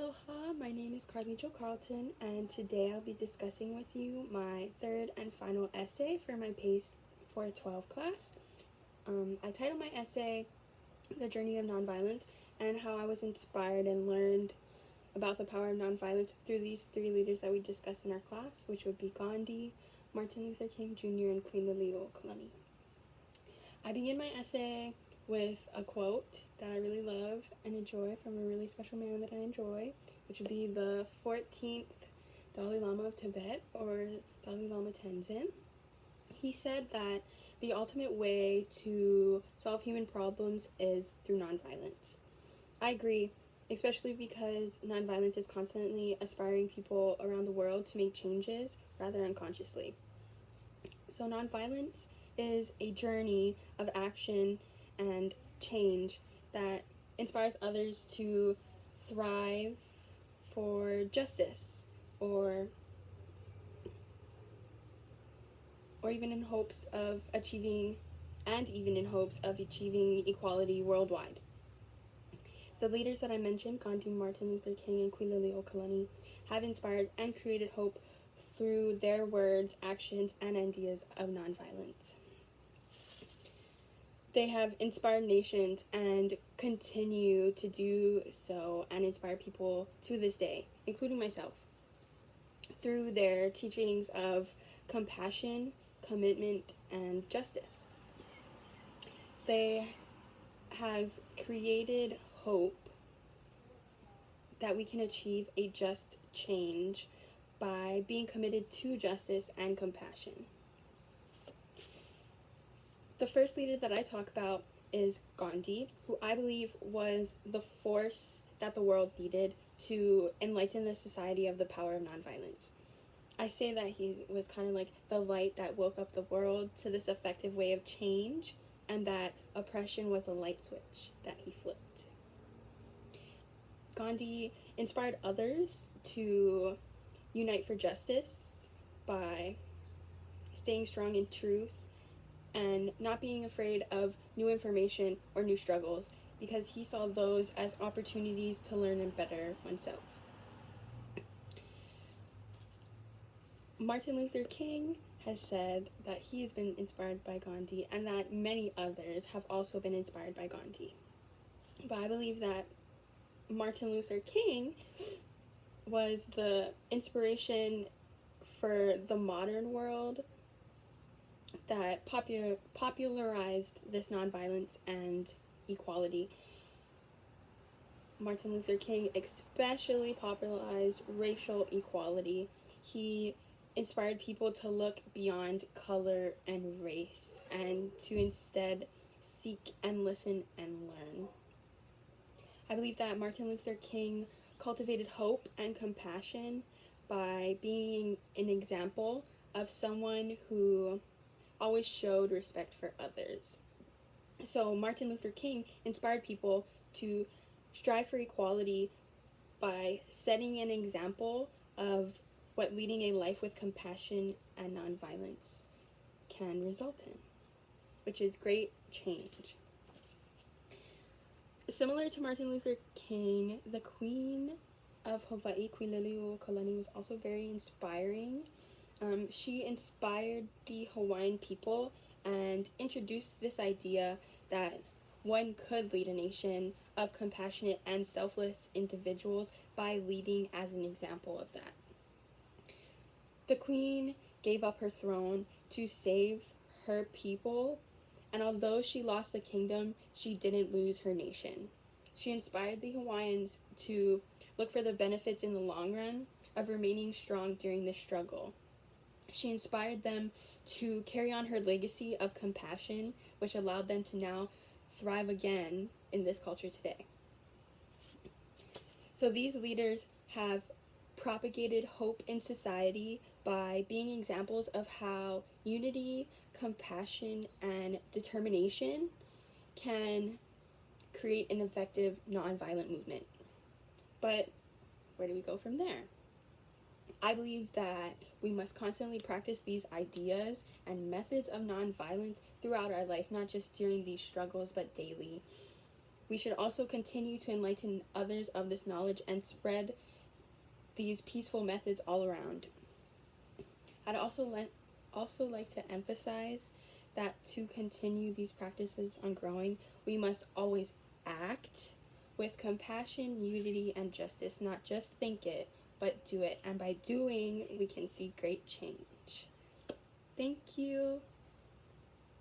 Aloha, my name is karli-Jo Carlton, and today I'll be discussing with you my third and final essay for my PACE 412 class. I titled my essay, The Journey of Nonviolence, and how I was inspired and learned about the power of nonviolence through these three leaders that we discussed in our class, which would be Gandhi, Martin Luther King Jr., and Queen Liliuokalani. I begin my essay with a quote that I really love and enjoy from a really special man that I enjoy, which would be the 14th Dalai Lama of Tibet, or Dalai Lama Tenzin. He said that the ultimate way to solve human problems is through nonviolence. I agree, especially because nonviolence is constantly aspiring people around the world to make changes rather unconsciously. So nonviolence is a journey of action and change that inspires others to thrive for justice or even in hopes of achieving equality worldwide. The leaders that I mentioned, Gandhi, Martin Luther King, and Queen Liliuokalani, have inspired and created hope through their words, actions, and ideas of nonviolence. They have inspired nations and continue to do so and inspire people to this day, including myself, through their teachings of compassion, commitment, and justice. They have created hope that we can achieve a just change by being committed to justice and compassion. The first leader that I talk about is Gandhi, who I believe was the force that the world needed to enlighten the society of the power of nonviolence. I say that he was kind of like the light that woke up the world to this effective way of change, and that oppression was a light switch that he flipped. Gandhi inspired others to unite for justice by staying strong in truth and not being afraid of new information or new struggles, because he saw those as opportunities to learn and better oneself. Martin Luther King has said that he has been inspired by Gandhi and that many others have also been inspired by Gandhi. But I believe that Martin Luther King was the inspiration for the modern world that popularized this nonviolence and equality. Martin Luther King especially popularized racial equality. He inspired people to look beyond color and race and to instead seek and listen and learn. I believe that Martin Luther King cultivated hope and compassion by being an example of someone who always showed respect for others. So Martin Luther King inspired people to strive for equality by setting an example of what leading a life with compassion and nonviolence can result in, which is great change. Similar to Martin Luther King, the Queen of Hawaii, Queen Liliuokalani, was also very inspiring. She inspired the Hawaiian people and introduced this idea that one could lead a nation of compassionate and selfless individuals by leading as an example of that. The Queen gave up her throne to save her people, and although she lost the kingdom, she didn't lose her nation. She inspired the Hawaiians to look for the benefits in the long run of remaining strong during this struggle. She inspired them to carry on her legacy of compassion, which allowed them to now thrive again in this culture today. So these leaders have propagated hope in society by being examples of how unity, compassion, and determination can create an effective nonviolent movement. But where do we go from there? I believe that we must constantly practice these ideas and methods of nonviolence throughout our life, not just during these struggles, but daily. We should also continue to enlighten others of this knowledge and spread these peaceful methods all around. I'd also like to emphasize that to continue these practices on growing, we must always act with compassion, unity, and justice. Not just think it, but do it. And by doing, we can see great change. Thank you.